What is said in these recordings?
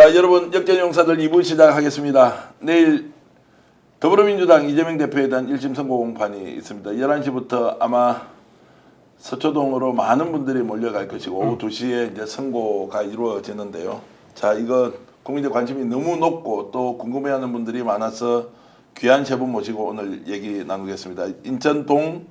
자, 여러분 역전용사들 2부 시작하겠습니다. 내일 더불어민주당 이재명 대표에 대한 1심 선고 공판이 있습니다. 11시부터 아마 서초동으로 많은 분들이 몰려갈 것이고 오후 2시에 이제 선고가 이루어지는데요. 자, 이거 국민들 관심이 너무 높고 또 궁금해하는 분들이 많아서 귀한 세 분 모시고 오늘 얘기 나누겠습니다. 인천동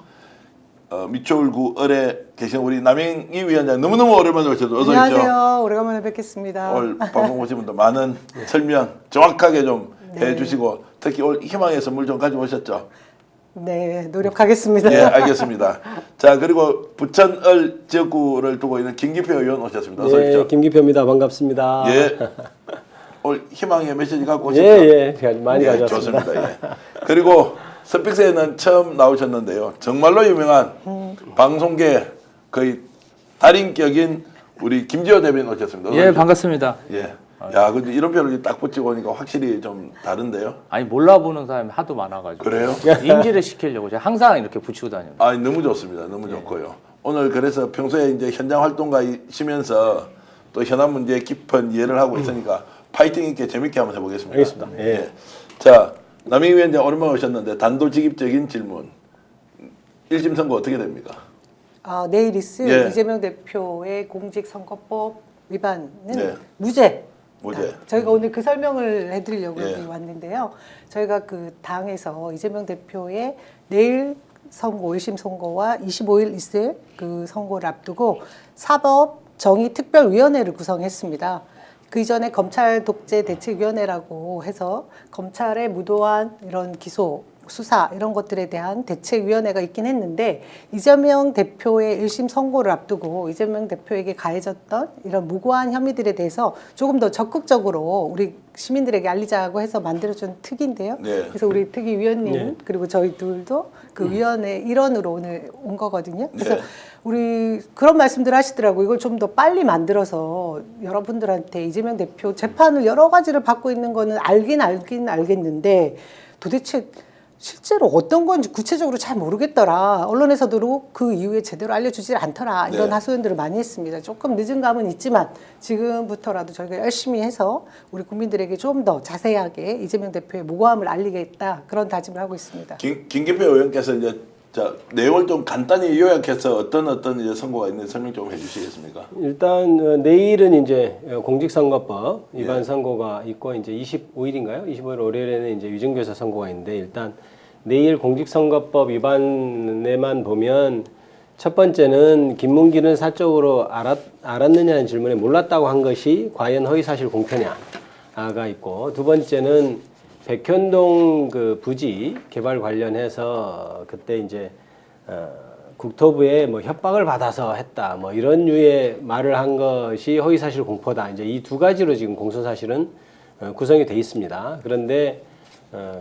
미추홀구 을에 계신 우리 남영희 위원장 너무너무 오랜만에 오셔서 어서 오십시오. 안녕하세요. 오래간만에 뵙겠습니다. 오늘 방송 오신 분들 많은 설명 정확하게 좀 해주시고 특히 올 희망의 선물 좀 가져오셨죠? 네, 노력하겠습니다. 예, 알겠습니다. 자, 그리고 부천을 지역구를 두고 있는 김기표 의원 오셨습니다. 어서 오십시오. 네, 김기표입니다. 반갑습니다. 예. 오늘 희망의 메시지 갖고 오셨죠? 예, 많이 예, 가져왔습니다. 좋습니다. 예. 그리고 스픽스에는 처음 나오셨는데요. 정말로 유명한 방송계 거의 달인격인 우리 김지호 대변인 오셨습니다. 어서 예, 오십시오. 반갑습니다. 예. 야, 근데 이런 표를 딱 붙이고 오니까 확실히 좀 다른데요? 아니 몰라보는 사람이 하도 많아가지고 그래요? 인지를 시키려고 제가 항상 이렇게 붙이고 다녀요. 아, 너무 좋습니다. 너무 좋고요. 오늘 그래서 평소에 이제 현장 활동가이시면서 또 현안 문제에 깊은 이해를 하고 있으니까 파이팅 있게 재밌게 한번 해보겠습니다. 알겠습니다. 예. 자, 남영희 위원장 오랜만에 오셨는데 단도직입적인 질문. 1심 선고 어떻게 됩니까? 내일 있을 예. 이재명 대표의 공직선거법 위반은 네. 무죄. 무죄. 저희가 오늘 그 설명을 해드리려고 예. 여기 왔는데요. 저희가 그 당에서 이재명 대표의 내일 선고, 1심 선고와 25일 있을 그 선고를 앞두고 사법정의특별위원회를 구성했습니다. 그 이전에 검찰 독재 대책위원회라고 해서 검찰의 무도한 이런 기소, 수사 이런 것들에 대한 대책위원회가 있긴 했는데 이재명 대표의 1심 선고를 앞두고 이재명 대표에게 가해졌던 이런 무고한 혐의들에 대해서 조금 더 적극적으로 우리 시민들에게 알리자고 해서 만들어준 특위인데요. 네. 그래서 우리 특위위원님 네. 그리고 저희 둘도 그 위원회 일원으로 오늘 온 거거든요. 그래서 네. 우리 그런 말씀들 하시더라고요. 이걸 좀 더 빨리 만들어서 여러분들한테 이재명 대표 재판을 여러 가지를 받고 있는 거는 알긴 알겠는데 도대체 실제로 어떤 건지 구체적으로 잘 모르겠더라. 언론에서도 그 이후에 제대로 알려주지 않더라. 이런 네. 하소연들을 많이 했습니다. 조금 늦은 감은 있지만 지금부터라도 저희가 열심히 해서 우리 국민들에게 좀 더 자세하게 이재명 대표의 무고함을 알리겠다. 그런 다짐을 하고 있습니다. 김기표 의원께서 이제 자, 내용을 좀 간단히 요약해서 어떤 이제 선고가 있는지 설명 좀 해주시겠습니까? 일단 내일은 이제 공직선거법 위반 예. 선고가 있고 이제 25일인가요? 25일 월요일에는 이제 위증교사 선고가 있는데 일단 내일 공직선거법 위반에만 보면 첫 번째는 김문기는 사적으로 알았느냐는 질문에 몰랐다고 한 것이 과연 허위사실 공표냐가 있고 두 번째는 백현동 그 부지 개발 관련해서 그때 이제 국토부에 뭐 협박을 받아서 했다 뭐 이런 류의 말을 한 것이 허위사실 공표다. 이제 이 두 가지로 지금 공소사실은 구성이 돼 있습니다. 그런데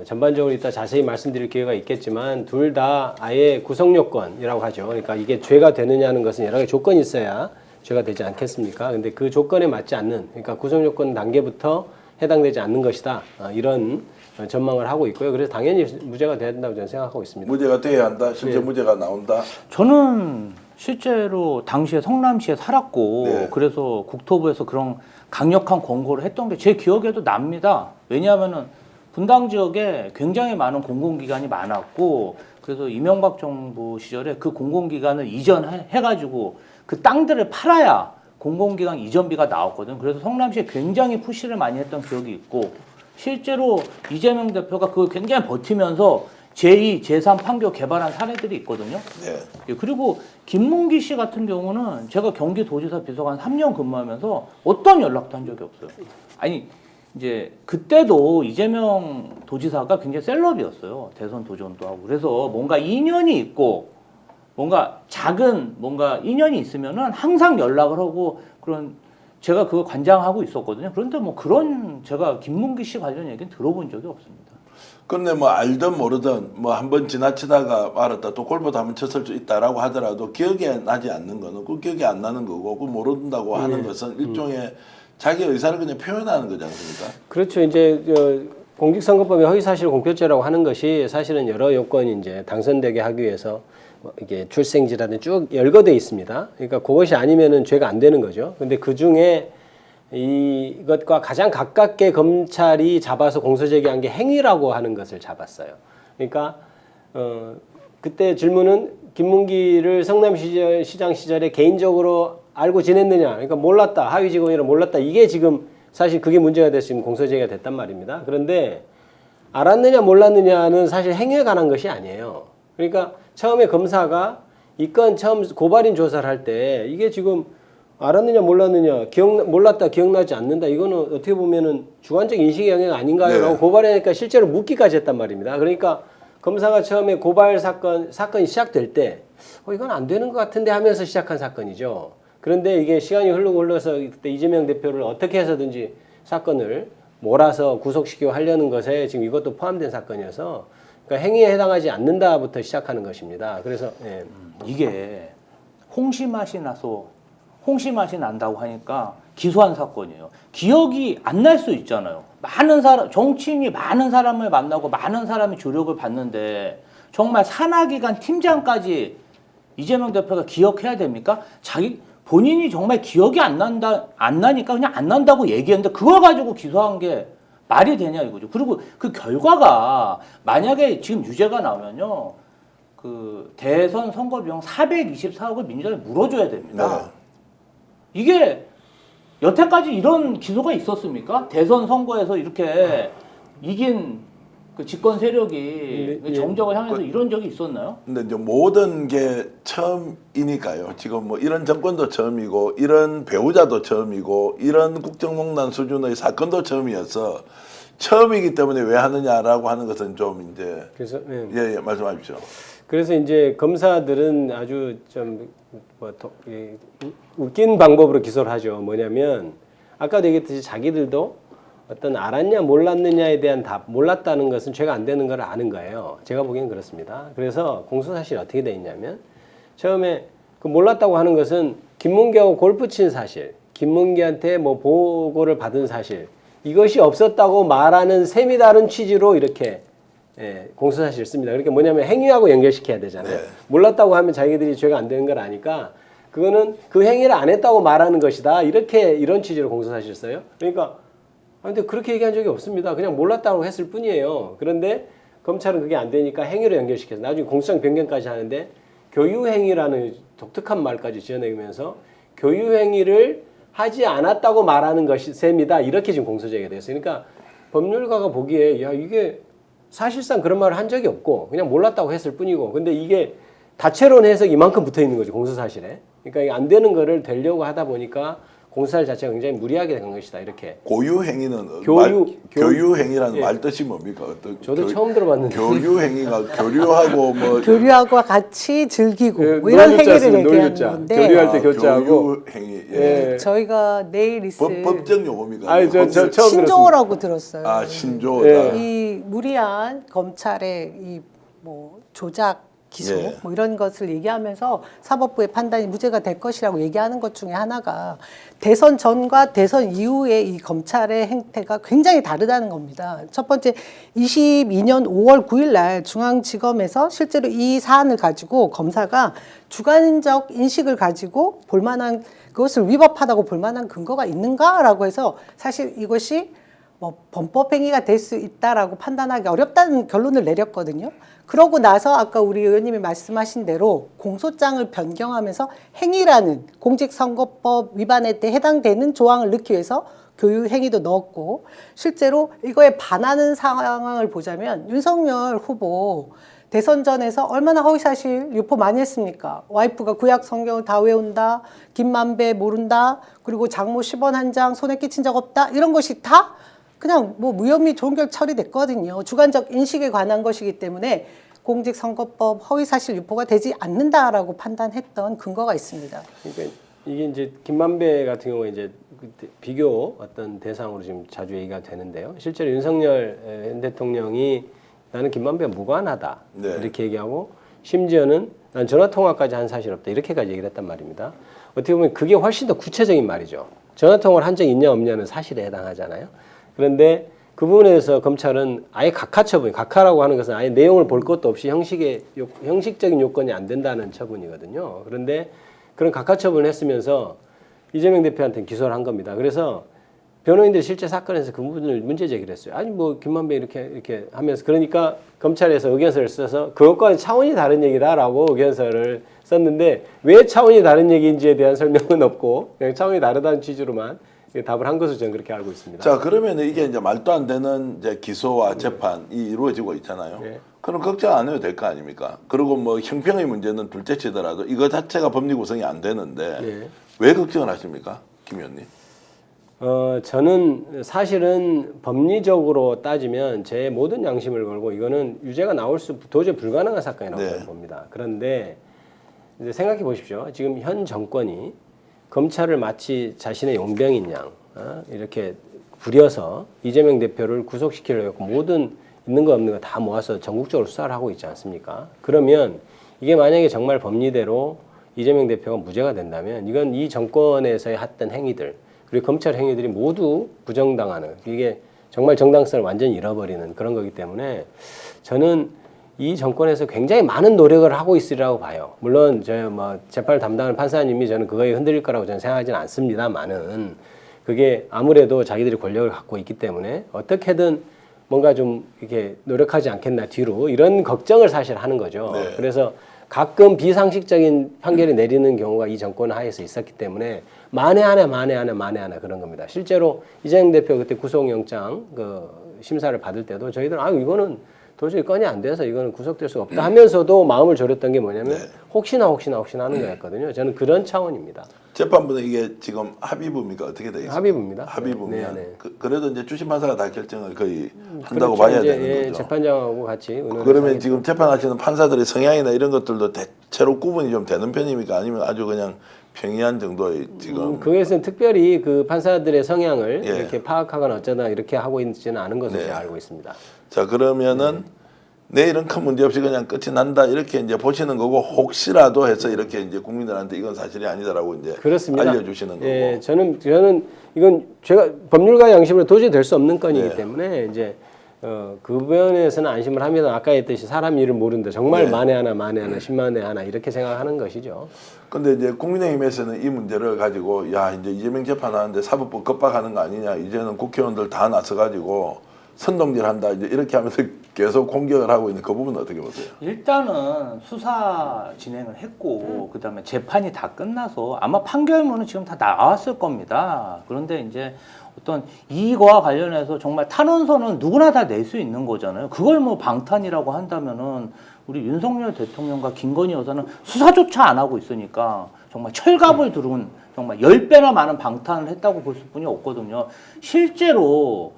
전반적으로 이따 자세히 말씀드릴 기회가 있겠지만 둘 다 아예 구성 요건이라고 하죠. 그러니까 이게 죄가 되느냐는 것은 여러 가지 조건이 있어야 죄가 되지 않겠습니까? 근데 그 조건에 맞지 않는 그러니까 구성 요건 단계부터 해당되지 않는 것이다. 이런 전망을 하고 있고요. 그래서 당연히 무죄가 돼야 된다고 저는 생각하고 있습니다. 무죄가 돼야 한다. 실제 무죄가 나온다. 저는 실제로 당시에 성남시에 살았고 네. 그래서 국토부에서 그런 강력한 권고를 했던 게 제 기억에도 납니다. 왜냐하면은 분당 지역에 굉장히 많은 공공기관이 많았고 그래서 이명박 정부 시절에 그 공공기관을 이전해가지고 그 땅들을 팔아야 공공기관 이전비가 나왔거든. 그래서 성남시에 굉장히 푸시를 많이 했던 기억이 있고 실제로 이재명 대표가 그걸 굉장히 버티면서 제2, 제3 판교 개발한 사례들이 있거든요. 네. 예, 그리고 김문기 씨 같은 경우는 제가 경기도지사 비서관 3년 근무하면서 어떤 연락도 한 적이 없어요. 아니 이제 그때도 이재명 도지사가 굉장히 셀럽이었어요. 대선 도전도 하고. 그래서 뭔가 인연이 있고 뭔가 작은 뭔가 인연이 있으면은 항상 연락을 하고 그런 제가 그거 관장하고 있었거든요. 그런데 뭐 그런 제가 김문기 씨 관련 얘기는 들어본 적이 없습니다. 그런데 뭐 알든 모르든 뭐 한번 지나치다가 말았다 또 골프도 한번 쳤을 수 있다라고 하더라도 기억에 나지 않는 거는 그 기억이 안 나는 거고 그 모른다고 하는 것은 일종의 자기 의사를 그냥 표현하는 거지 않습니까? 그렇죠. 이제 공직선거법의 허위사실 공표죄라고 하는 것이 사실은 여러 요건이 이제 당선되게 하기 위해서 뭐 이게 출생지라든 쭉 열거돼 있습니다. 그러니까 그것이 아니면은 죄가 안 되는 거죠. 근데 그 중에 이것과 가장 가깝게 검찰이 잡아서 공소제기한 게 행위라고 하는 것을 잡았어요. 그러니까 그때 질문은 김문기를 성남시장 시절에 개인적으로 알고 지냈느냐, 그러니까 몰랐다, 하위 직원이라 몰랐다, 이게 지금 사실 그게 문제가 돼서 지금 공소제기가 됐단 말입니다. 그런데 알았느냐 몰랐느냐는 사실 행위에 관한 것이 아니에요. 그러니까 처음에 검사가 이 건 처음 고발인 조사를 할 때 이게 지금 알았느냐 몰랐느냐, 몰랐다, 기억나지 않는다, 이거는 어떻게 보면은 주관적 인식의 영역 아닌가요? 네. 라고 고발하니까 실제로 묻기까지 했단 말입니다. 그러니까 검사가 처음에 고발 사건이 시작될 때 이건 안 되는 것 같은데 하면서 시작한 사건이죠. 그런데 이게 시간이 흘러서 그때 이재명 대표를 어떻게 해서든지 사건을 몰아서 구속시키고 하려는 것에 지금 이것도 포함된 사건이어서 그러니까 행위에 해당하지 않는다부터 시작하는 것입니다. 그래서 예. 이게 홍시맛이 난다고 하니까 기소한 사건이에요. 기억이 안 날 수 있잖아요. 많은 사람, 정치인이 많은 사람을 만나고 많은 사람이 조력을 받는데 정말 산하기관 팀장까지 이재명 대표가 기억해야 됩니까? 본인이 정말 기억이 안 나니까 그냥 안 난다고 얘기했는데 그걸 가지고 기소한 게 말이 되냐 이거죠. 그리고 그 결과가 만약에 지금 유죄가 나오면요, 그 대선 선거 비용 424억을 민주당에 물어줘야 됩니다. 네. 이게 여태까지 이런 기소가 있었습니까? 대선 선거에서 이렇게 이긴 그 집권 세력이 예. 정적을 향해서 이런 적이 있었나요? 근데 이제 모든 게 처음이니까요. 지금 뭐 이런 정권도 처음이고 이런 배우자도 처음이고 이런 국정농단 수준의 사건도 처음이어서 처음이기 때문에 왜 하느냐라고 하는 것은 좀 이제 그래서 예, 말씀하십시오. 그래서 이제 검사들은 아주 좀 웃긴 방법으로 기소를 하죠. 뭐냐면 아까도 얘기했듯이 자기들도 어떤 알았냐 몰랐느냐에 대한 답, 몰랐다는 것은 죄가 안 되는 걸 아는 거예요. 제가 보기엔 그렇습니다. 그래서 공소사실이 어떻게 돼 있냐면 처음에 그 몰랐다고 하는 것은 김문기하고 골프 친 사실, 김문기한테 뭐 보고를 받은 사실, 이것이 없었다고 말하는 셈이 다른 취지로 이렇게 공소사실을 씁니다. 그러니까 뭐냐면 행위하고 연결시켜야 되잖아요. 네. 몰랐다고 하면 자기들이 죄가 안 되는 걸 아니까 그거는 그 행위를 안 했다고 말하는 것이다. 이런 취지로 공소사실을 써요. 그러니까 근데 그렇게 얘기한 적이 없습니다. 그냥 몰랐다고 했을 뿐이에요. 그런데 검찰은 그게 안 되니까 행위로 연결시켜서 나중에 공소장 변경까지 하는데 교유행위라는 독특한 말까지 지어내면서 교유행위를 하지 않았다고 말하는 것이 셈이다. 이렇게 지금 공소제기가 됐어요. 그러니까 법률가가 보기에 야 이게 사실상 그런 말을 한 적이 없고 그냥 몰랐다고 했을 뿐이고 근데 이게 다채로운 해석이 이만큼 붙어 있는 거죠. 공소사실에. 그러니까 이게 안 되는 거를 되려고 하다 보니까 공소사실 자체가 굉장히 무리하게 된 것이다. 이렇게. 고유행위는 예. 교유행위라는 말 뜻이 뭡니까? 저도 처음 들어봤는데. 교유행위가 교류하고 뭐 교류하고 같이 즐기고 예, 뭐 이런 놀교자 행위를 쓰면 얘기하는 놀교자. 건데 교류할 때 교자하고. 교유행위. 예. 저희가 내일 있을 법적 용어입니까? 아니, 저 처음 신조어라고 들었어요. 아 신조어다. 예. 이 무리한 검찰의 이 뭐 조작 기소 예. 뭐 이런 것을 얘기하면서 사법부의 판단이 무죄가 될 것이라고 얘기하는 것 중에 하나가 대선 전과 대선 이후의 이 검찰의 행태가 굉장히 다르다는 겁니다. 첫 번째 22년 5월 9일 날 중앙지검에서 실제로 이 사안을 가지고 검사가 주관적 인식을 가지고 볼만한 그것을 위법하다고 볼만한 근거가 있는가라고 해서 사실 이것이 뭐 범법 행위가 될 수 있다라고 판단하기 어렵다는 결론을 내렸거든요. 그러고 나서 아까 우리 의원님이 말씀하신 대로 공소장을 변경하면서 행위라는 공직선거법 위반에 해당되는 조항을 넣기 위해서 교유 행위도 넣었고 실제로 이거에 반하는 상황을 보자면 윤석열 후보 대선 전에서 얼마나 허위사실 유포 많이 했습니까? 와이프가 구약 성경을 다 외운다, 김만배 모른다, 그리고 장모 10원 한 장 손에 끼친 적 없다 이런 것이 다 그냥 뭐 무혐의 종결 처리됐거든요. 주관적 인식에 관한 것이기 때문에 공직선거법 허위사실 유포가 되지 않는다라고 판단했던 근거가 있습니다. 그러니까 이게 이제 김만배 같은 경우에 이제 비교 어떤 대상으로 지금 자주 얘기가 되는데요. 실제로 윤석열 현 대통령이 나는 김만배가 무관하다 네. 이렇게 얘기하고 심지어는 난 전화 통화까지 한 사실 없다 이렇게까지 얘기를 했단 말입니다. 어떻게 보면 그게 훨씬 더 구체적인 말이죠. 전화 통화를 한 적이 있냐 없냐는 사실에 해당하잖아요. 그런데 그 부분에 대해서 검찰은 아예 각하 처분, 각하라고 하는 것은 아예 내용을 볼 것도 없이 형식적인 요건이 안 된다는 처분이거든요. 그런데 그런 각하 처분을 했으면서 이재명 대표한테는 기소를 한 겁니다. 그래서 변호인들이 실제 사건에서 그 부분을 문제 제기를 했어요. 아니 뭐 김만배 이렇게 하면서 그러니까 검찰에서 의견서를 써서 그것과는 차원이 다른 얘기다라고 의견서를 썼는데 왜 차원이 다른 얘기인지에 대한 설명은 없고 그냥 차원이 다르다는 취지로만 답을 한 것으로 저는 그렇게 알고 있습니다. 자, 그러면 이게 이제 말도 안 되는 이제 기소와 재판이 이루어지고 있잖아요. 네. 그럼 걱정 안 해도 될 거 아닙니까? 그리고 뭐 형평의 문제는 둘째 치더라도 이거 자체가 법리 구성이 안 되는데 네. 왜 걱정을 하십니까, 김 의원님? 저는 사실은 법리적으로 따지면 제 모든 양심을 걸고 이거는 유죄가 나올 수 도저히 불가능한 사건이라고 네. 저는 봅니다. 그런데 이제 생각해 보십시오. 지금 현 정권이 검찰을 마치 자신의 용병인 양 이렇게 부려서 이재명 대표를 구속시키려고 모든 있는 거 없는 거 다 모아서 전국적으로 수사를 하고 있지 않습니까? 그러면 이게 만약에 정말 법리대로 이재명 대표가 무죄가 된다면 이건 이 정권에서의 했던 행위들 그리고 검찰 행위들이 모두 부정당하는 이게 정말 정당성을 완전히 잃어버리는 그런 거기 때문에 저는 이 정권에서 굉장히 많은 노력을 하고 있으리라고 봐요. 물론 저 뭐 재판을 담당하는 판사님이 저는 그거에 흔들릴 거라고 저는 생각하지는 않습니다만은 그게 아무래도 자기들이 권력을 갖고 있기 때문에 어떻게든 뭔가 좀 이렇게 노력하지 않겠나 뒤로 이런 걱정을 사실 하는 거죠. 네. 그래서 가끔 비상식적인 판결이 내리는 경우가 이 정권 하에서 있었기 때문에 만에 하나 그런 겁니다. 실제로 이재명 대표 그때 구속영장 그 심사를 받을 때도 저희들은 이거는 도저히 건이 안 돼서 이거는 구속될 수가 없다 하면서도 마음을 졸였던 게 뭐냐면 네. 혹시나 하는 거였거든요. 저는 그런 차원입니다. 재판부는 이게 지금 합의부입니까? 어떻게 되어 있습니까? 합의부입니다. 합의부면 네, 네. 그래도 이제 주심 판사가 다 결정을 거의 한다고 그렇죠. 봐야 이제, 되는 거죠. 재판장하고 같이 의논을 그러면 하겠죠. 지금 재판하시는 판사들의 성향이나 이런 것들도 대체로 구분이 좀 되는 편입니까? 아니면 아주 그냥 평이한 정도의 지금 그것은 특별히 그 판사들의 성향을 예. 이렇게 파악하거나 어쩌다 이렇게 하고 있지는 않은 것으로 네. 제가 알고 있습니다. 자 그러면은 내일은 큰 문제 없이 그냥 끝이 난다 이렇게 이제 보시는 거고 혹시라도 해서 이렇게 이제 국민들한테 이건 사실이 아니다라고 이제 그렇습니다. 알려주시는 거고. 예, 저는 이건 제가 법률가 양심으로 도저히 될 수 없는 건이기 네. 때문에 이제 그 부분에서는 안심을 합니다. 아까 했듯이 사람 일을 모른다. 정말 네. 만에 하나, 10만에 하나 이렇게 생각하는 것이죠. 근데 이제 국민의힘에서는 이 문제를 가지고 야 이제 이재명 재판하는데 사법부 겁박하는 거 아니냐 이제는 국회의원들 다 나서 가지고 선동질한다 이제 이렇게 하면서 계속 공격을 하고 있는 그 부분은 어떻게 보세요? 일단은 수사 진행을 했고 그다음에 재판이 다 끝나서 아마 판결문은 지금 다 나왔을 겁니다. 그런데 이제 어떤 이익과 관련해서 정말 탄원서는 누구나 다 낼 수 있는 거잖아요. 그걸 뭐 방탄이라고 한다면은 우리 윤석열 대통령과 김건희 여사는 수사조차 안 하고 있으니까 정말 철갑을 두른 정말 10배나 많은 방탄을 했다고 볼 수뿐이 없거든요. 실제로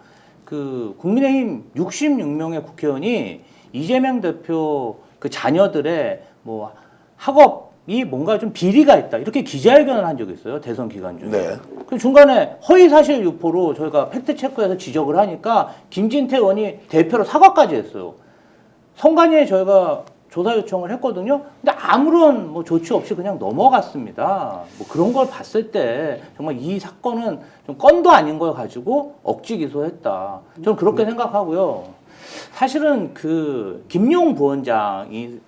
그 국민의힘 66명의 국회의원이 이재명 대표 그 자녀들의 뭐 학업이 뭔가 좀 비리가 있다 이렇게 기자회견을 한 적이 있어요. 대선 기간 중에. 네. 그 중간에 허위 사실 유포로 저희가 팩트 체크해서 지적을 하니까 김진태 의원이 대표로 사과까지 했어요. 선관위에 저희가 조사 요청을 했거든요. 근데 아무런 뭐 조치 없이 그냥 넘어갔습니다. 뭐 그런 걸 봤을 때 정말 이 사건은 좀 건도 아닌 걸 가지고 억지 기소했다. 저는 그렇게 생각하고요. 사실은 그 김용 부원장이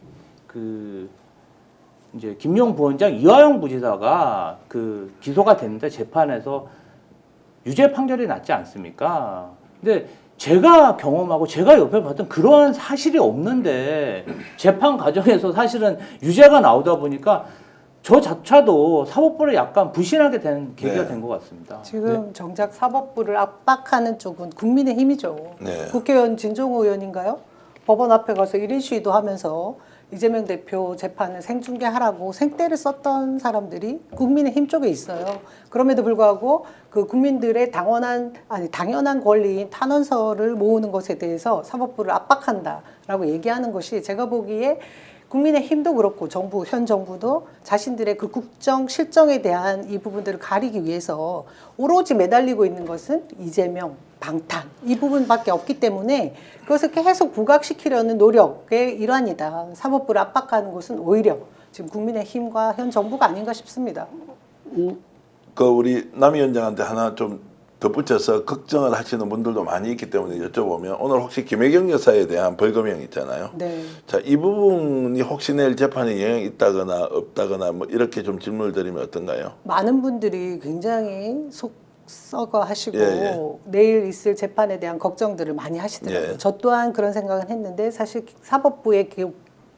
그 이제 김용 부원장 이화영 부지사가 그 기소가 됐는데 재판에서 유죄 판결이 났지 않습니까? 근데 제가 경험하고 제가 옆에 봤던 그러한 사실이 없는데 재판 과정에서 사실은 유죄가 나오다 보니까 저 자체도 사법부를 약간 불신하게 된 계기가 네. 된 것 같습니다. 지금 정작 사법부를 압박하는 쪽은 국민의힘이죠. 네. 국회의원 진종호 의원인가요? 법원 앞에 가서 1인 시위도 하면서 이재명 대표 재판을 생중계하라고 생떼를 썼던 사람들이 국민의힘 쪽에 있어요. 그럼에도 불구하고 그 국민들의 당연한 권리인 탄원서를 모으는 것에 대해서 사법부를 압박한다라고 얘기하는 것이 제가 보기에 국민의힘도 그렇고 현 정부도 자신들의 그 국정 실정에 대한 이 부분들을 가리기 위해서 오로지 매달리고 있는 것은 이재명, 방탄 이 부분밖에 없기 때문에 그것을 계속 부각시키려는 노력의 일환이다. 사법부를 압박하는 것은 오히려 지금 국민의힘과 현 정부가 아닌가 싶습니다. 그 우리 남 위원장한테 하나 좀 덧붙여서 걱정을 하시는 분들도 많이 있기 때문에 여쭤보면 오늘 혹시 김혜경 여사에 대한 벌금형 있잖아요. 네. 자, 이 부분이 혹시 내일 재판에 영향이 있다거나 없다거나 뭐 이렇게 좀 질문을 드리면 어떤가요? 많은 분들이 굉장히 썩어 하시고 예. 내일 있을 재판에 대한 걱정들을 많이 하시더라고요. 예. 저 또한 그런 생각은 했는데 사실 사법부의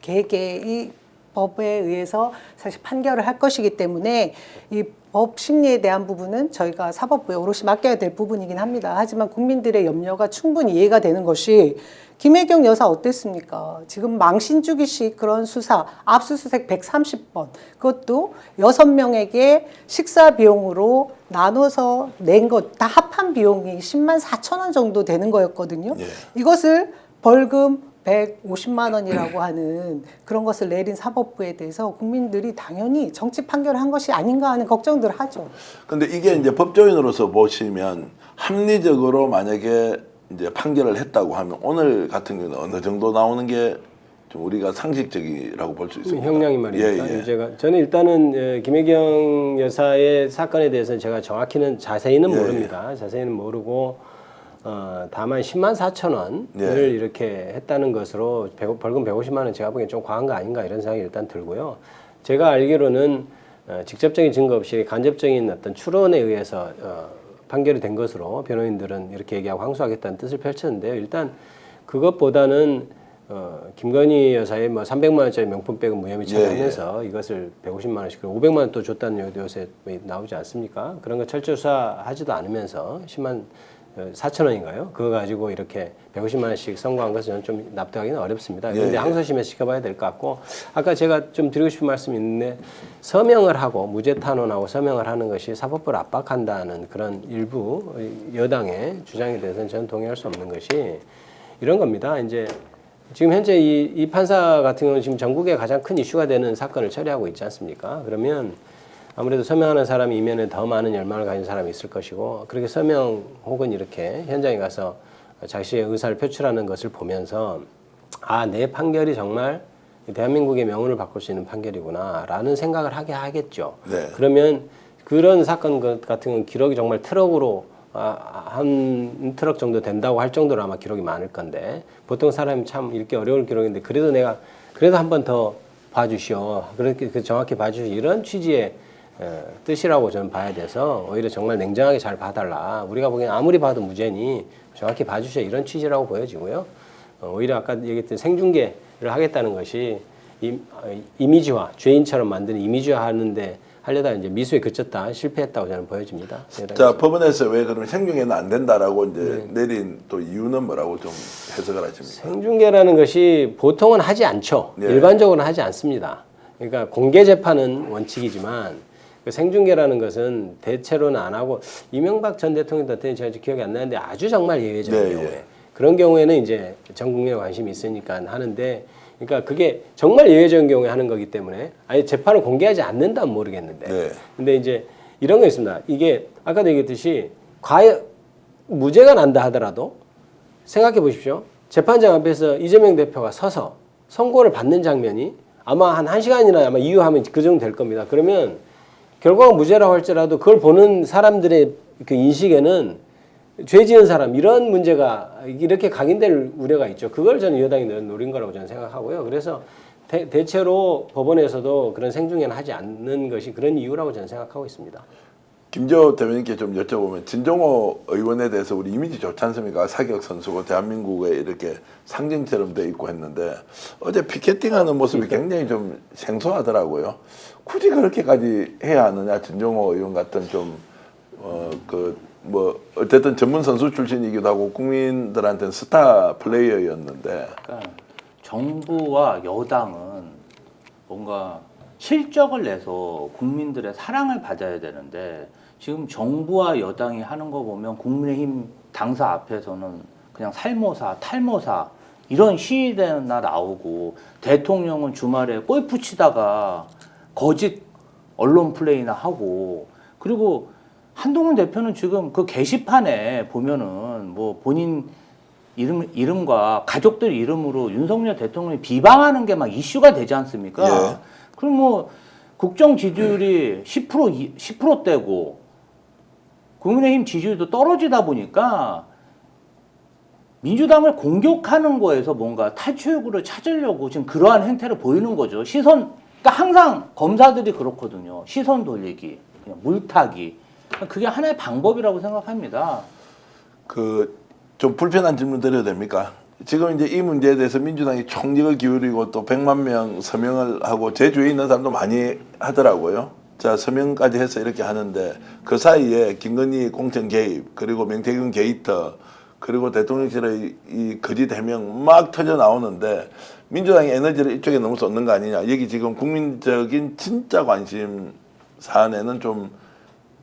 개개의 법에 의해서 사실 판결을 할 것이기 때문에 이 법 심리에 대한 부분은 저희가 사법부에 오롯이 맡겨야 될 부분이긴 합니다. 하지만 국민들의 염려가 충분히 이해가 되는 것이 김혜경 여사 어땠습니까? 지금 망신주기식 그런 수사, 압수수색 130번, 그것도 6명에게 식사 비용으로 나눠서 낸 것, 다 합한 비용이 10만 4천 원 정도 되는 거였거든요. 예. 이것을 벌금 150만 원이라고 하는 그런 것을 내린 사법부에 대해서 국민들이 당연히 정치 판결을 한 것이 아닌가 하는 걱정들을 하죠. 근데 이게 이제 법조인으로서 보시면 합리적으로 만약에 이제 판결을 했다고 하면 오늘 같은 경우는 어느 정도 나오는 게 좀 우리가 상식적이라고 볼 수 있습니다. 형량이 말입니까? 예, 예. 제가 저는 일단은 김혜경 여사의 사건에 대해서는 제가 정확히는 자세히는 예, 모릅니다. 자세히는 모르고 다만 10만 4천 원을 예. 이렇게 했다는 것으로 벌금 150만 원 제가 보기엔 좀 과한 거 아닌가 이런 생각이 일단 들고요. 제가 알기로는 직접적인 증거 없이 간접적인 어떤 추론에 의해서 판결이 된 것으로 변호인들은 이렇게 얘기하고 항소하겠다는 뜻을 펼쳤는데요. 일단 그것보다는 김건희 여사의 뭐 300만 원짜리 명품백은 무혐의 처리하면서 이것을 150만 원씩 그리고 500만 원 또 줬다는 얘기도 요새 나오지 않습니까? 그런 거 철저 수사하지도 않으면서 10만 4천 원인가요? 그거 가지고 이렇게 150만 원씩 선고한 것은 저는 좀 납득하기는 어렵습니다. 그런데 예. 항소심에서 지켜봐야 될 것 같고 아까 제가 좀 드리고 싶은 말씀이 있는데 서명을 하고 무죄 탄원하고 서명을 하는 것이 사법부를 압박한다는 그런 일부 여당의 주장에 대해서는 저는 동의할 수 없는 것이 이런 겁니다. 이제 지금 현재 이 판사 같은 경우는 지금 전국에 가장 큰 이슈가 되는 사건을 처리하고 있지 않습니까? 그러면 아무래도 서명하는 사람이 이면에 더 많은 열망을 가진 사람이 있을 것이고 그렇게 서명 혹은 이렇게 현장에 가서 자신의 의사를 표출하는 것을 보면서 아, 내 판결이 정말 대한민국의 명운을 바꿀 수 있는 판결이구나 라는 생각을 하게 하겠죠. 네. 그러면 그런 사건 같은 경우는 기록이 정말 트럭으로 한 트럭 정도 된다고 할 정도로 아마 기록이 많을 건데 보통 사람이 참 읽기 어려울 기록인데 그래도 내가 그래도 한 번 더 봐주시오. 그렇게 정확히 봐주시오. 이런 취지의 뜻이라고 저는 봐야 돼서 오히려 정말 냉정하게 잘 봐달라. 우리가 보기엔 아무리 봐도 무죄니 정확히 봐주시오. 이런 취지라고 보여지고요. 오히려 아까 얘기했던 생중계를 하겠다는 것이 이미지화, 죄인처럼 만드는 이미지화 하는데 하려다 이제 미수에 그쳤다, 실패했다고 저는 보여집니다. 자, 법원에서 왜 그러면 생중계는 안 된다라고 이제 내린 또 이유는 뭐라고 좀 해석을 하십니까? 생중계라는 것이 보통은 하지 않죠. 예. 일반적으로는 하지 않습니다. 그러니까 공개 재판은 원칙이지만 그 생중계라는 것은 대체로는 안 하고 이명박 전 대통령 때는 제가 기억이 안 나는데 아주 정말 예외적인 네, 경우에 예. 그런 경우에는 이제 전 국민의 관심이 있으니까 하는데 그러니까 그게 정말 예외적인 경우에 하는 거기 때문에 아예 재판을 공개하지 않는다면 모르겠는데 네. 근데 이제 이런 거 있습니다. 이게 아까도 얘기했듯이 과연 무죄가 난다 하더라도 생각해 보십시오. 재판장 앞에서 이재명 대표가 서서 선고를 받는 장면이 아마 한 1시간이나 아마 이유하면 그 정도 될 겁니다. 그러면 결과가 무죄라고 할지라도 그걸 보는 사람들의 그 인식에는 죄 지은 사람 이런 문제가 이렇게 각인될 우려가 있죠. 그걸 저는 여당이 노린 거라고 저는 생각하고요. 그래서 대체로 법원에서도 그런 생중계는 하지 않는 것이 그런 이유라고 저는 생각하고 있습니다. 김조 대변인께 좀 여쭤보면 진종호 의원에 대해서 우리 이미지 좋지 않습니까? 사격 선수고 대한민국에 이렇게 상징처럼 돼 있고 했는데 어제 피켓팅하는 모습이 굉장히 좀 생소하더라고요. 굳이 그렇게까지 해야 하느냐? 진종호 의원 같은 좀 어쨌든 전문 선수 출신이기도 하고 국민들한테는 스타 플레이어였는데 그러니까 정부와 여당은 뭔가 실적을 내서 국민들의 사랑을 받아야 되는데 지금 정부와 여당이 하는 거 보면 국민의힘 당사 앞에서는 그냥 살모사, 탈모사 이런 시위대나 나오고 대통령은 주말에 골프 치다가 거짓 언론 플레이나 하고 그리고 한동훈 대표는 지금 그 게시판에 보면은 뭐 본인 이름과 가족들 이름으로 윤석열 대통령이 비방하는 게 막 이슈가 되지 않습니까? 예. 그럼 뭐 국정 지지율이 10%대고 국민의힘 지지율도 떨어지다 보니까 민주당을 공격하는 거에서 뭔가 탈출구를 찾으려고 지금 그러한 행태를 보이는 거죠. 그러니까 항상 검사들이 그렇거든요. 시선 돌리기, 그냥 물타기. 그게 하나의 방법이라고 생각합니다. 그 좀 불편한 질문 드려도 됩니까? 지금 이제 이 문제에 대해서 민주당이 총력을 기울이고 또 100만 명 서명을 하고 제 주위에 있는 사람도 많이 하더라고요. 자, 서명까지 해서 이렇게 하는데 그 사이에 김건희 공천 개입 그리고 명태균 게이트 그리고 대통령실의 이 거짓 해명 막 터져 나오는데 민주당이 에너지를 이쪽에 너무 쏟는 거 아니냐. 여기 지금 국민적인 진짜 관심 사안에는 좀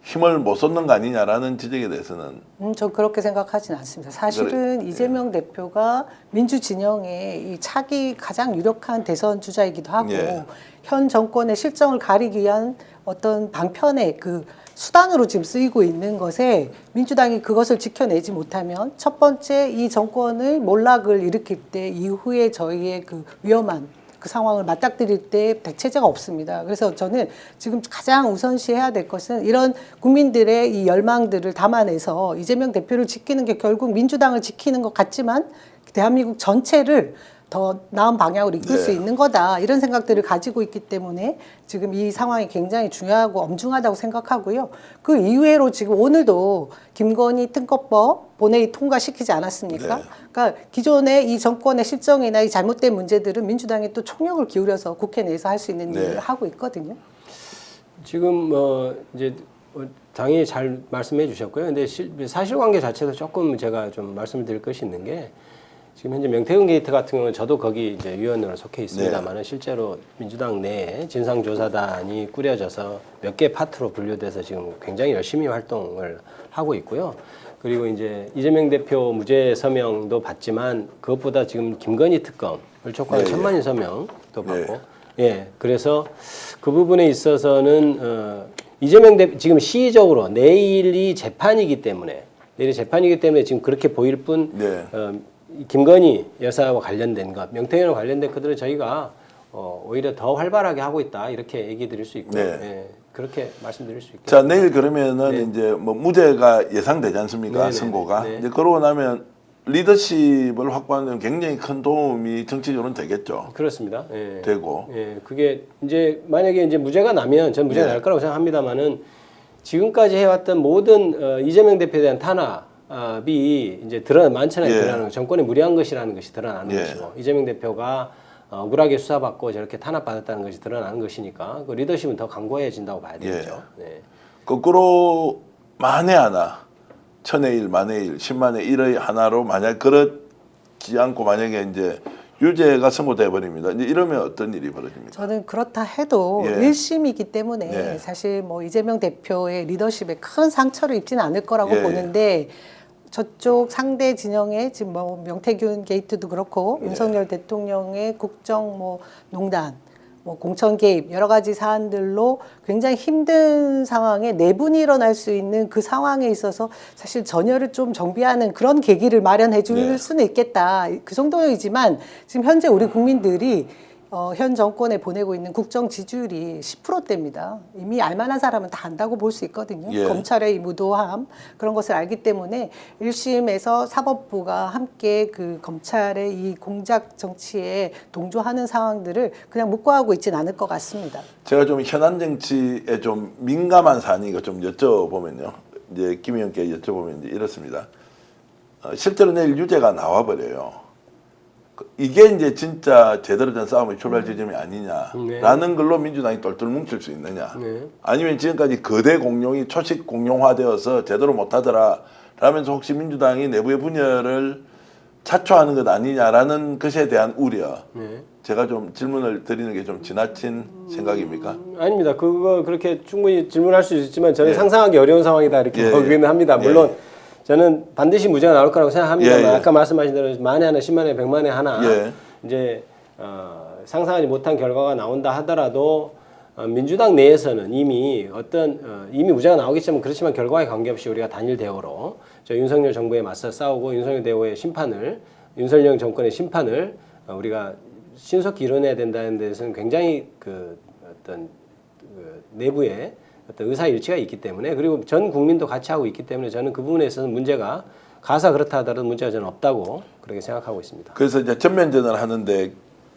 힘을 못 쏟는 거 아니냐라는 지적에 대해서는 전 그렇게 생각하진 않습니다. 사실은 그래, 이재명 대표가 민주 진영의 이 차기 가장 유력한 대선 주자이기도 하고 예. 현 정권의 실정을 가리기 위한 어떤 방편의 그 수단으로 지금 쓰이고 있는 것에 민주당이 그것을 지켜내지 못하면 첫 번째 이 정권의 몰락을 일으킬 때 이후에 저희의 그 위험한 그 상황을 맞닥뜨릴 때 대체제가 없습니다. 그래서 저는 지금 가장 우선시해야 될 것은 이런 국민들의 이 열망들을 담아내서 이재명 대표를 지키는 게 결국 민주당을 지키는 것 같지만 대한민국 전체를 더 나은 방향으로 이끌 수 네. 있는 거다. 이런 생각들을 가지고 있기 때문에 지금 이 상황이 굉장히 중요하고 엄중하다고 생각하고요. 그 이후로 지금 오늘도 김건희 특검법 본회의 통과시키지 않았습니까? 네. 그러니까 기존의 이 정권의 실정이나 이 잘못된 문제들은 민주당이 또 총력을 기울여서 국회 내에서 할 수 있는 네. 일을 하고 있거든요. 지금 이제 당연히 잘 말씀해 주셨고요. 근데 사실관계 자체도 조금 제가 좀 말씀을 드릴 것이 있는 게 지금 현재 명태균 게이트 같은 경우는 저도 거기 이제 위원으로 속해 있습니다만은 실제로 민주당 내에 진상조사단이 꾸려져서 몇 개 파트로 분류돼서 지금 굉장히 열심히 활동을 하고 있고요. 그리고 이제 이재명 대표 무죄 서명도 받지만 그것보다 지금 김건희 특검을 촉구하는 네, 1000만인 서명도 받고 네. 예, 그래서 그 부분에 있어서는 이재명 대표 지금 시의적으로 내일이 재판이기 때문에 지금 그렇게 보일 뿐 네. 김건희 여사와 관련된 것, 명태균과 관련된 것들은 저희가 오히려 더 활발하게 하고 있다 이렇게 얘기 드릴 수 있고 네. 예, 그렇게 말씀드릴 수 있겠습니다. 자, 내일 그러면은 네. 이제 뭐 무죄가 예상되지 않습니까? 네네네. 선고가. 네. 이제 그러고 나면 리더십을 확보하는 데 굉장히 큰 도움이 정치적으로는 되겠죠. 그렇습니다. 예. 되고. 예, 그게 이제 만약에 이제 무죄가 나면 전 무죄가 네. 날 거라고 생각합니다만은 지금까지 해왔던 모든 이재명 대표에 대한 탄압이 이제 만천하게 예. 드러나는 거, 정권이 무리한 것이라는 것이 드러나는 예. 것이고 이재명 대표가 억울하게 수사받고 저렇게 탄압받았다는 것이 드러나는 것이니까 그 리더십은 더 강고해진다고 봐야 되겠죠. 네. 거꾸로 만에 하나, 천의 일, 만의 일, 10만의 1의 하나로 만약 그렇지 않고 만약에 이제 유죄가 선고돼 버립니다. 이제 이러면 어떤 일이 벌어집니까? 저는 그렇다 해도 예. 1심이기 때문에 예. 사실 뭐 이재명 대표의 리더십에 큰 상처를 입지는 않을 거라고 예. 보는데 저쪽 상대 진영의 지금 뭐 명태균 게이트도 그렇고 예. 윤석열 대통령의 국정 뭐 농단 뭐 공천 개입 여러 가지 사안들로 굉장히 힘든 상황에 내분이 일어날 수 있는 그 상황에 있어서 사실 전열을 좀 정비하는 그런 계기를 마련해 줄 네. 수는 있겠다. 그 정도이지만 지금 현재 우리 국민들이 현 정권에 보내고 있는 국정 지지율이 10%대입니다. 이미 알만한 사람은 다 안다고 볼 수 있거든요. 예. 검찰의 이 무도함 그런 것을 알기 때문에 1심에서 사법부가 함께 그 검찰의 이 공작 정치에 동조하는 상황들을 그냥 묵과하고 있지는 않을 것 같습니다. 제가 좀 현안 정치에 좀 민감한 사안이고 좀 여쭤보면요. 이제 김 의원께 여쭤보면 이제 이렇습니다. 실제로 내일 유죄가 나와 버려요. 이게 이제 진짜 제대로 된 싸움의 출발 지점이 아니냐라는 걸로 민주당이 똘똘 뭉칠 수 있느냐. 네. 아니면 지금까지 거대 공룡이 초식 공룡화되어서 제대로 못하더라 라면서 혹시 민주당이 내부의 분열을 자초하는 것 아니냐라는 것에 대한 우려. 네. 제가 좀 질문을 드리는 게 좀 지나친 생각입니까? 아닙니다. 그거 그렇게 충분히 질문할 수 있지만 저는 예. 상상하기 어려운 상황이다 이렇게 예, 보기는 예. 합니다. 물론 저는 반드시 무죄가 나올 거라고 생각합니다만 예, 예. 아까 말씀하신 대로 만에 하나, 10만에, 100만에 하나 예. 이제 상상하지 못한 결과가 나온다 하더라도 민주당 내에서는 이미 이미 무죄가 나오겠지만 그렇지만 결과에 관계없이 우리가 단일 대우로 저 윤석열 정부에 맞서 싸우고 윤석열 대우의 윤석열 정권의 심판을 우리가 신속히 이뤄내야 된다는 데서는 굉장히 내부에 어떤 의사 일치가 있기 때문에 그리고 전 국민도 같이 하고 있기 때문에 저는 그 부분에 있어서는 문제가 가사 그렇다 하더라도 문제가 저는 없다고 그렇게 생각하고 있습니다. 그래서 이제 전면전을 하는데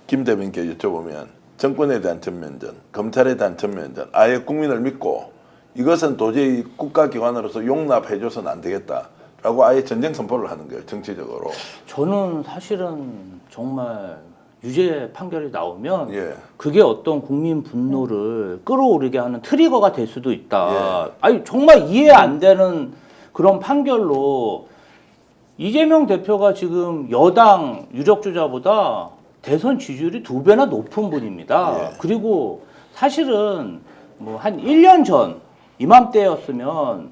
김 대변인께 여쭤보면 정권에 대한 전면전, 검찰에 대한 전면전, 아예 국민을 믿고 이것은 도저히 국가기관으로서 용납해줘서는 안 되겠다라고 아예 전쟁 선포를 하는 거예요. 정치적으로. 저는 사실은 정말 유죄 판결이 나오면 예. 그게 어떤 국민 분노를 끌어오르게 하는 트리거가 될 수도 있다. 아니 정말 이해 안 되는 그런 판결로 이재명 대표가 지금 여당 유력주자보다 대선 지지율이 2배나 높은 분입니다. 예. 그리고 사실은 뭐 한 1년 전 이맘때였으면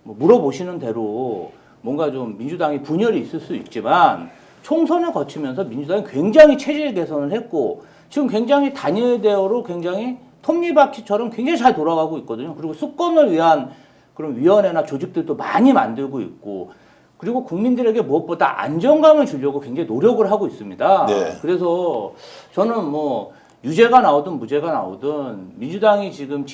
뭐 물어보시는 대로 뭔가 좀 민주당이 분열이 있을 수 있지만 총선을 거치면서 민주당이 굉장히 체질 개선을 했고 지금 굉장히 단일 대우로 굉장히 톱니바퀴처럼 굉장히 잘 돌아가고 있거든요. 그리고 수권을 위한 그런 위원회나 조직들도 많이 만들고 있고 그리고 국민들에게 무엇보다 안정감을 주려고 굉장히 노력을 하고 있습니다. 네. 그래서 저는 뭐 유죄가 나오든 무죄가 나오든 민주당이 지금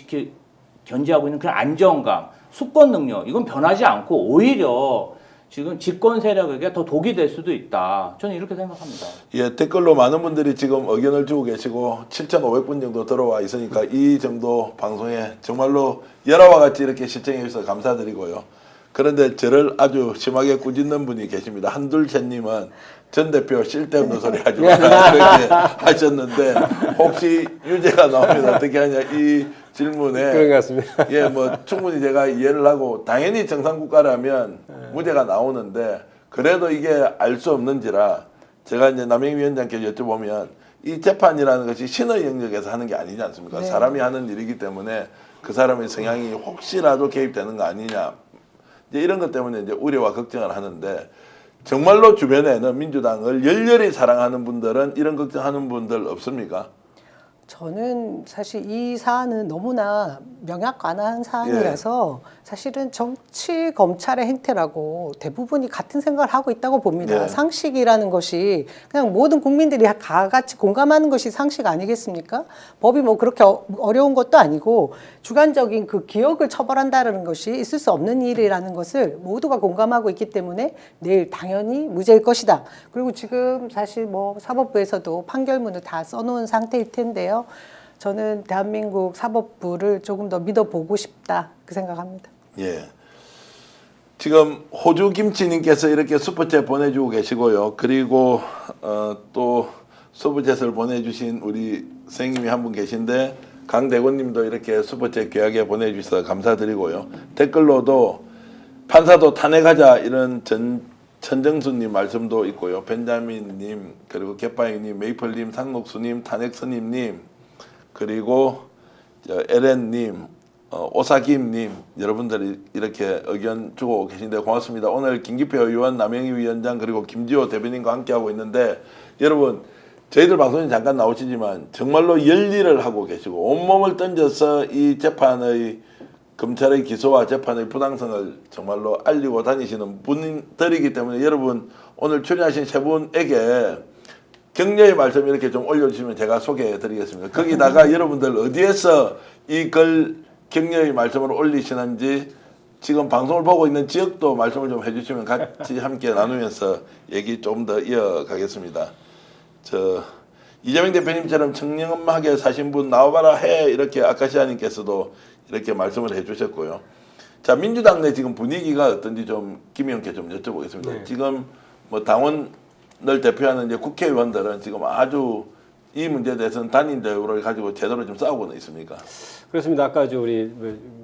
견지하고 있는 그런 안정감, 수권 능력 이건 변하지 않고 오히려 지금 집권 세력에게 더 독이 될 수도 있다. 저는 이렇게 생각합니다. 예, 댓글로 많은 분들이 지금 의견을 주고 계시고 7,500분 정도 들어와 있으니까 이 정도 방송에 정말로 열화와 같이 이렇게 시청해 주셔서 감사드리고요. 그런데 저를 아주 심하게 꾸짖는 분이 계십니다. 한둘셋님은 전 대표 쓸데없는 소리 하지 마라 이렇게 하셨는데 혹시 유죄가 나오면 어떻게 하냐 이 질문에 그런 것 같습니다. 예, 뭐 충분히 제가 이해를 하고 당연히 정상국가라면 무죄가 나오는데 그래도 이게 알 수 없는지라 제가 이제 남영희 위원장께 여쭤보면 이 재판이라는 것이 신의 영역에서 하는 게 아니지 않습니까? 네. 사람이 하는 일이기 때문에 그 사람의 성향이 혹시라도 개입되는 거 아니냐 이제 이런 것 때문에 이제 우려와 걱정을 하는데 정말로 주변에는 민주당을 열렬히 사랑하는 분들은 이런 걱정하는 분들 없습니까? 저는 사실 이 사안은 너무나 명약관화한 사안이라서 사실은 정치 검찰의 행태라고 대부분이 같은 생각을 하고 있다고 봅니다. 예. 상식이라는 것이 그냥 모든 국민들이 다 같이 공감하는 것이 상식 아니겠습니까? 법이 뭐 그렇게 어려운 것도 아니고 주관적인 그 기억을 처벌한다는 것이 있을 수 없는 일이라는 것을 모두가 공감하고 있기 때문에 내일 당연히 무죄일 것이다. 그리고 지금 사실 뭐 사법부에서도 판결문을 다 써놓은 상태일 텐데요. 저는 대한민국 사법부를 조금 더 믿어보고 싶다 그 생각합니다. 예. 지금 호주 김치님께서 이렇게 슈퍼챗 보내주고 계시고요. 그리고 또 슈퍼챗을 보내주신 우리 선생님이 한 분 계신데 강대곤님도 이렇게 슈퍼챗 귀하게 보내주셔서 감사드리고요. 댓글로도 판사도 탄핵하자 이런 천정수님 말씀도 있고요. 벤자민님 그리고 갯바이님 메이플님 상록수님 탄핵스님님 그리고 에렌님 오사김님 여러분들이 이렇게 의견 주고 계신데 고맙습니다. 오늘 김기표 의원, 남영희 위원장 그리고 김지호 대변인과 함께하고 있는데 여러분 저희들 방송에 잠깐 나오시지만 정말로 열일을 하고 계시고 온몸을 던져서 이 재판의 검찰의 기소와 재판의 부당성을 정말로 알리고 다니시는 분들이기 때문에 여러분 오늘 출연하신 세 분에게 격려의 말씀 이렇게 좀 올려주시면 제가 소개해 드리겠습니다. 거기다가 여러분들 어디에서 이 글 격려의 말씀을 올리시는지 지금 방송을 보고 있는 지역도 말씀을 좀 해주시면 같이 함께 나누면서 얘기 좀 더 이어가겠습니다. 이재명 대표님처럼 청렴하게 사신 분 나와봐라 해 이렇게 아카시아님께서도 이렇게 말씀을 해주셨고요. 자 민주당 내 지금 분위기가 어떤지 좀 김 의원께 좀 여쭤보겠습니다. 네. 지금 뭐 당원을 대표하는 이제 국회의원들은 지금 아주 이 문제에 대해서는 단일 대우를 가지고 제대로 좀 싸우고는 있습니까? 그렇습니다. 아까 우리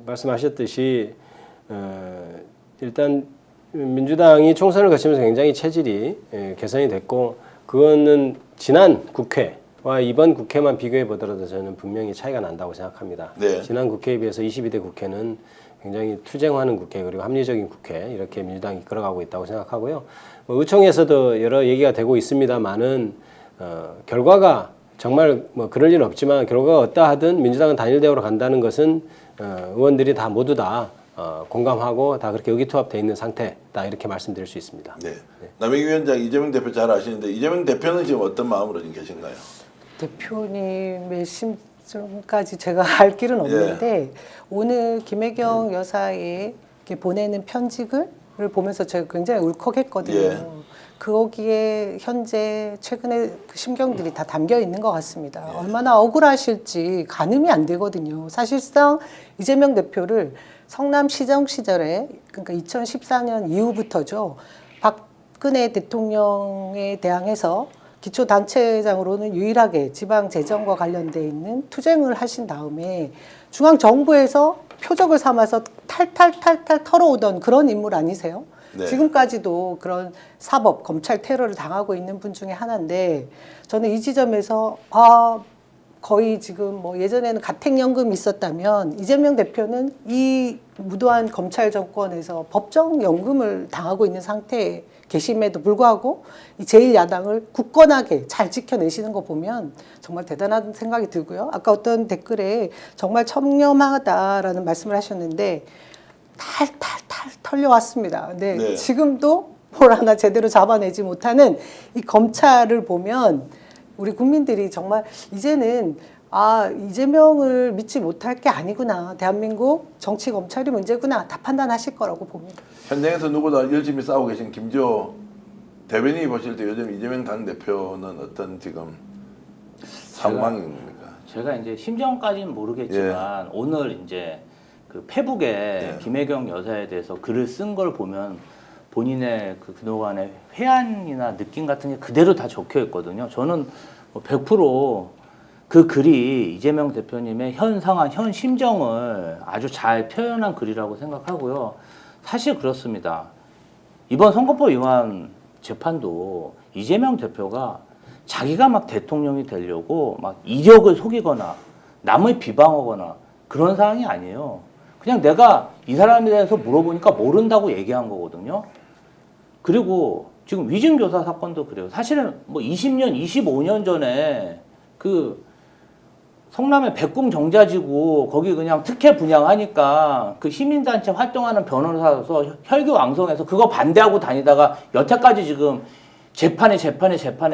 말씀하셨듯이 일단 민주당이 총선을 거치면서 굉장히 체질이 개선이 됐고 그거는 지난 국회와 이번 국회만 비교해 보더라도 저는 분명히 차이가 난다고 생각합니다. 네. 지난 국회에 비해서 22대 국회는 굉장히 투쟁하는 국회 그리고 합리적인 국회 이렇게 민주당이 이끌어가고 있다고 생각하고요. 의총에서도 여러 얘기가 되고 있습니다만은 결과가 정말 뭐 그럴 일은 없지만 결과가 어떠하든 민주당은 단일 대우로 간다는 것은 의원들이 다 모두 다 공감하고 다 그렇게 의기투합돼 있는 상태다 이렇게 말씀드릴 수 있습니다. 네. 남영희 위원장 이재명 대표 잘 아시는데 이재명 대표는 지금 어떤 마음으로 지금 계신가요? 대표님의 심정까지 제가 알 길은 없는데 오늘 김혜경 여사의 이렇게 보내는 편지글을 보면서 제가 굉장히 울컥했거든요. 예. 거기에 현재 최근에 그 심경들이 다 담겨 있는 것 같습니다. 얼마나 억울하실지 가늠이 안 되거든요. 사실상 이재명 대표를 성남시정 시절에, 그러니까 2014년 이후부터죠. 박근혜 대통령에 대항해서 기초단체장으로는 유일하게 지방재정과 관련돼 있는 투쟁을 하신 다음에 중앙정부에서 표적을 삼아서 탈탈탈탈 털어오던 그런 인물 아니세요? 네. 지금까지도 그런 사법, 검찰 테러를 당하고 있는 분 중에 하나인데 저는 이 지점에서 거의 지금 뭐 예전에는 가택연금이 있었다면 이재명 대표는 이 무도한 검찰 정권에서 법정연금을 당하고 있는 상태에 계심에도 불구하고 이 제1야당을 굳건하게 잘 지켜내시는 거 보면 정말 대단한 생각이 들고요. 아까 어떤 댓글에 정말 청렴하다라는 말씀을 하셨는데 탈탈탈 털려왔습니다. 근데 네. 지금도 뭘 하나 제대로 잡아내지 못하는 이 검찰을 보면 우리 국민들이 정말 이제는 이재명을 믿지 못할 게 아니구나. 대한민국 정치 검찰이 문제구나. 다 판단하실 거라고 봅니다. 현장에서 누구보다 열심히 싸우고 계신 김지호 대변인이 보실 때 요즘 이재명 당대표는 어떤 지금 상황입니까? 제가 이제 심정까지는 모르겠지만 오늘 이제 그 페북에 김혜경 여사에 대해서 글을 쓴 걸 보면 본인의 그동안의 회한이나 느낌 같은 게 그대로 다 적혀 있거든요. 저는 100% 그 글이 이재명 대표님의 현 상황, 현 심정을 아주 잘 표현한 글이라고 생각하고요. 사실 그렇습니다. 이번 선거법 위반 재판도 이재명 대표가 자기가 막 대통령이 되려고 막 이력을 속이거나 남을 비방하거나 그런 상황이 아니에요. 그냥 내가 이 사람에 대해서 물어보니까 모른다고 얘기한 거거든요. 그리고 지금 위증교사 사건도 그래요. 사실은 뭐 20년, 25년 전에 그 성남의 백궁 정자지구 거기 그냥 특혜 분양하니까 그 시민단체 활동하는 변호사로서 혈기왕성해서 그거 반대하고 다니다가 여태까지 지금 재판에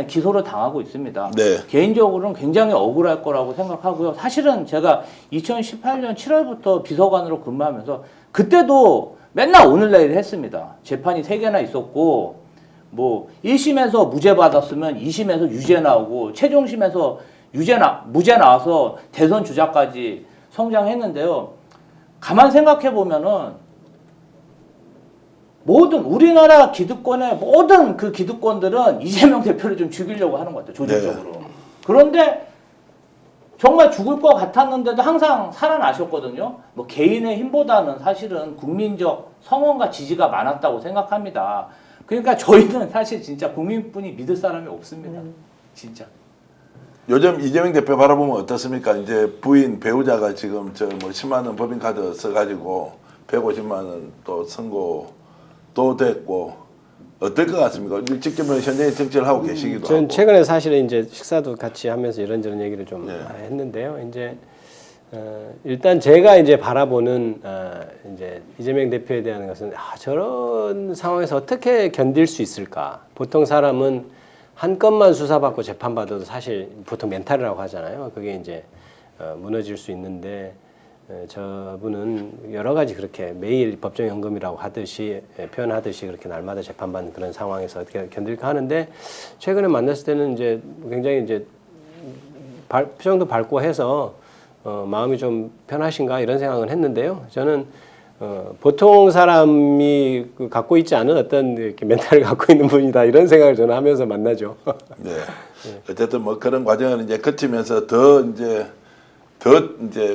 기소를 당하고 있습니다. 네. 개인적으로는 굉장히 억울할 거라고 생각하고요. 사실은 제가 2018년 7월부터 비서관으로 근무하면서 그때도 맨날 오늘 내일 했습니다. 재판이 3개나 있었고 뭐 1심에서 무죄 받았으면 2심에서 유죄 나오고 최종심에서 무죄 나와서 대선 주자까지 성장했는데요. 가만 생각해 보면은 모든 우리나라 기득권의 모든 그 기득권들은 이재명 대표를 좀 죽이려고 하는 것 같아요. 조직적으로. 네. 그런데 정말 죽을 것 같았는데도 항상 살아나셨거든요. 뭐 개인의 힘보다는 사실은 국민적 성원과 지지가 많았다고 생각합니다. 그러니까 저희는 사실 진짜 국민뿐이 믿을 사람이 없습니다. 진짜. 요즘 이재명 대표 바라보면 어떻습니까? 이제 부인 배우자가 지금 저 뭐 10만 원 법인카드 써가지고 150만 원 또 선고 또 됐고 어떨 것 같습니까? 직접 현장에 정치를 하고 계시기도 하고. 전 최근에 사실은 이제 식사도 같이 하면서 이런저런 얘기를 좀 네. 했는데요. 이제 일단 제가 이제 바라보는 이제 이재명 대표에 대한 것은 저런 상황에서 어떻게 견딜 수 있을까? 보통 사람은 한 건만 수사받고 재판받아도 사실 보통 멘탈이라고 하잖아요. 그게 이제 무너질 수 있는데 저분은 여러 가지 그렇게 매일 법정연금이라고 하듯이 표현하듯이 그렇게 날마다 재판받는 그런 상황에서 어떻게 견딜까 하는데 최근에 만났을 때는 이제 굉장히 이제 표정도 밝고 해서 마음이 좀 편하신가 이런 생각을 했는데요. 저는 보통 사람이 갖고 있지 않은 어떤 이렇게 멘탈을 갖고 있는 분이다 이런 생각을 저는 하면서 만나죠. 네. 어쨌든 뭐 그런 과정을 이제 거치면서 더 이제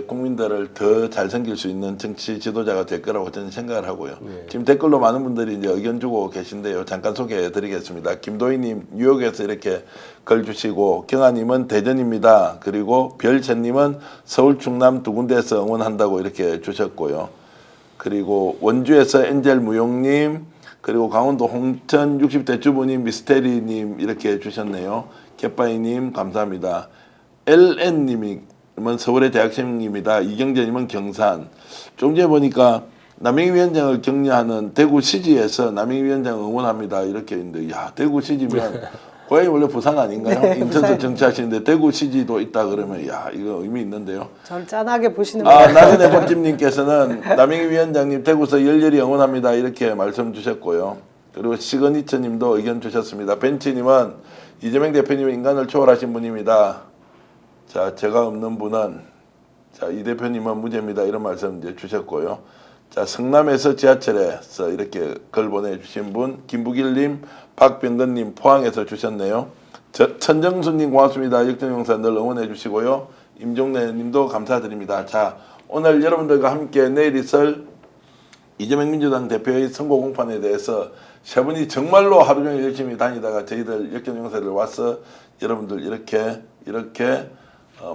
국민들을 더 잘 섬길 수 있는 정치 지도자가 될 거라고 저는 생각을 하고요. 지금 댓글로 많은 분들이 이제 의견 주고 계신데요. 잠깐 소개해드리겠습니다. 김도희님 뉴욕에서 이렇게 글 주시고 경아님은 대전입니다. 그리고 별채님은 서울 충남 두 군데에서 응원한다고 이렇게 주셨고요. 그리고 원주에서 엔젤 무용님 그리고 강원도 홍천 60대 주부님 미스테리님 이렇게 주셨네요. 갯바이님 감사합니다. LN님은 서울의 대학생입니다. 이경재님은 경산. 좀 전에 보니까 남영희 위원장을 격려하는 대구 시지에서 남영희 위원장 응원합니다. 이렇게 있는데 야 대구 시지면 고향이 원래 부산 아닌가요? 네, 인천서 부산. 정치하시는데 대구 시지도 있다 그러면 야 이거 의미 있는데요. 저를 짠하게 보시는 분. 나연의 번집님께서는 남영희 위원장님 대구서 열렬히 응원합니다. 이렇게 말씀 주셨고요. 그리고 시그니처님도 의견 주셨습니다. 벤치님은 이재명 대표님은 인간을 초월하신 분입니다. 자, 제가 없는 분은 자, 이 대표님은 무죄입니다. 이런 말씀 이제 주셨고요. 자, 성남에서 지하철에서 이렇게 글 보내주신 분, 김부길님, 박병근님 포항에서 주셨네요. 천정수님 고맙습니다. 역전용사 늘 응원해 주시고요. 임종래님도 감사드립니다. 자, 오늘 여러분들과 함께 내일 있을 이재명 민주당 대표의 선거 공판에 대해서 세 분이 정말로 하루 종일 열심히 다니다가 저희들 역전용사들 와서 여러분들 이렇게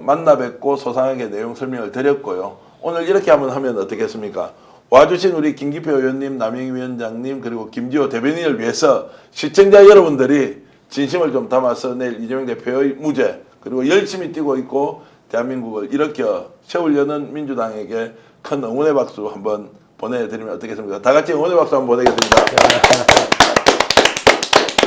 만나 뵙고 소상하게 내용 설명을 드렸고요. 오늘 이렇게 하면 어떻겠습니까? 와주신 우리 김기표 의원님, 남영희 위원장님 그리고 김지호 대변인을 위해서 시청자 여러분들이 진심을 좀 담아서 내일 이재명 대표의 무죄 그리고 열심히 뛰고 있고 대한민국을 일으켜 세우려는 민주당에게 큰 응원의 박수 한번 보내드리면 어떻겠습니까? 다 같이 응원의 박수 한번 보내겠습니다.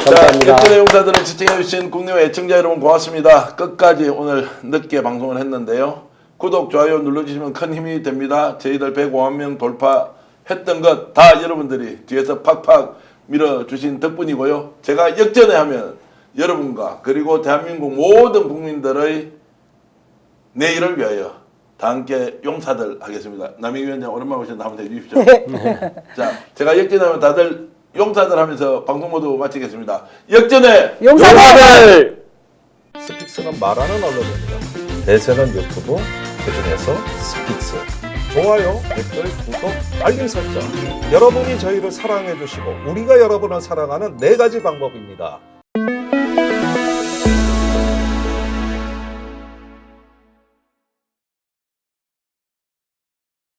감사합니다. 자, 역전의 용사들을 시청해주신 국내외 애청자 여러분 고맙습니다. 끝까지 오늘 늦게 방송을 했는데요. 구독, 좋아요 눌러주시면 큰 힘이 됩니다. 저희들 105만 명 돌파했던 것 다 여러분들이 뒤에서 팍팍 밀어주신 덕분이고요. 제가 역전에 하면 여러분과 그리고 대한민국 모든 국민들의 내일을 위하여 다 함께 용사들 하겠습니다. 남희 위원장 오랜만에 오셨는데 한번 해주십시오. 자, 제가 역전하면 다들 용사들 하면서 방송 모두 마치겠습니다. 역전의 용사들! 스픽스는 말하는 언론입니다. 대세는 유튜브, 그중에서 스픽스. 좋아요, 댓글, 구독, 알림 설정. 여러분이 저희를 사랑해 주시고 우리가 여러분을 사랑하는 4가지 방법입니다.